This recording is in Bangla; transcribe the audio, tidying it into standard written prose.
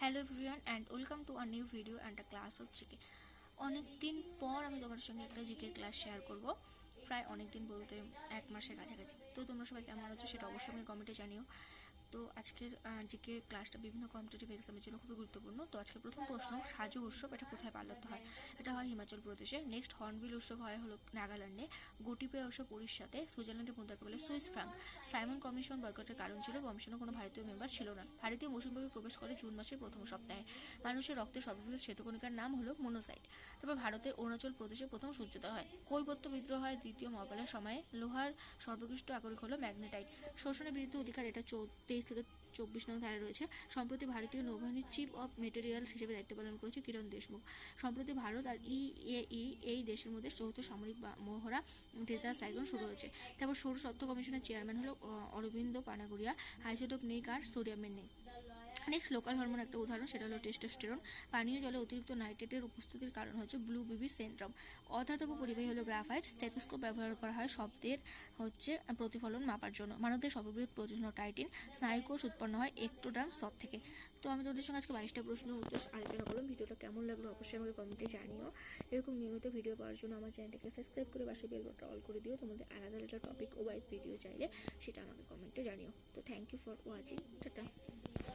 Hello everyone and welcome to a new video and a class of GK. অনেক দিন পর আমি তোমাদের সঙ্গে একটা জিকে ক্লাস শেয়ার করব, প্রায় অনেক দিন বলতে 1 মাসের কাছাকাছি। তো তোমরা সবাই কেমন আছো সেটা অবশ্যই আমাকে কমেন্টে জানিও। তো আজকের জিকে ক্লাসটা বিভিন্ন কম্পিটিটিভ এক্সামের জন্য খুবই গুরুত্বপূর্ণ। তো আজকে প্রথম প্রশ্ন, সাজু উৎসব এটা কোথায় পালিত হয়? এটা হয় হিমাচল প্রদেশে। নেক্সট, হর্নবিল উৎসব হয় হলো নাগাল্যান্ডে। গোটিপে উৎসব উড়িষ্যাতে। সুইজারল্যান্ডের মুদ্রাকে বলে সুইস ফ্রাঙ্ক। সাইমন কমিশন বয়কটের কারণ ছিল কমিশনে কোনো ভারতীয় মেম্বার ছিল না। ভারতীয় মৌসুমী প্রবেশ করে জুন মাসের প্রথম সপ্তাহে। মানুষের রক্তে সর্ববৃহৎ শ্বেতকণিকার নাম হলো মোনোসাইট। তবে ভারতের অরুণাচল প্রদেশে প্রথম সূর্যোদয় হয়। কৈবত্য বিদ্রোহ হয় দ্বিতীয় মহাকালের সময়ে। লোহার সর্বোৎকৃষ্ট আকরিক হলো ম্যাগনেটাইট। শোষণের বিরুদ্ধে অধিকার, এটা 23 থেকে 24 নং ধারায় রয়েছে। সম্প্রতি ভারতীয় নৌবাহিনীর চিফ অফ মেটেরিয়াল হিসেবে দায়িত্ব পালন করেছে কিরণ দেশমুখ। সম্প্রতি ভারত আর ইএই এই দেশের মধ্যে যৌথ সামরিক মহড়া ডেজার্ট সাইক্লোন শুরু হয়েছে। তারপর সৌর তথ্য কমিশনের চেয়ারম্যান হলো অরবিন্দ পানাগড়িয়া। হাইসোটোপ নেই কার, সোডিয়ামের নেই। নেক্সট, লোকাল হরমোন একটা উদাহরণ, সেটা হলো টেস্টোস্টেরন। পানীয় জলে অতিরিক্ত নাইট্রেটের উপস্থিতির কারণ হচ্ছে ব্লু বিবি সিনড্রোম। অধাতব পরিবাহী হলো গ্রাফাইট। স্টেথোস্কোপ ব্যবহার করা হয় শব্দের প্রতিফলন মাপার জন্য। মানবদের সর্ববৃহৎ প্রোটিন হলো টাইটিন। স্নায়ুকোষ উৎপন্ন হয় এক্টোডার্ম স্তর থেকে। তো আমি তোমাদের সঙ্গে আজকে 22টা প্রশ্ন উত্তর আলোচনা করলাম। ভিডিওটা কেমন লাগলো অবশ্যই আমাকে কমেন্টে জানিও। এরকম নিয়মিত ভিডিও পাওয়ার জন্য আমার চ্যানেলটাকে সাবস্ক্রাইব করে পাশে বেল বাটনটা অল করে দিও। তোমাদের আলাদা আলাদা টপিক ও ওয়াইজ ভিডিও চাইলে সেটা আমাকে কমেন্টে জানিও। তো thank you for watching. Tata.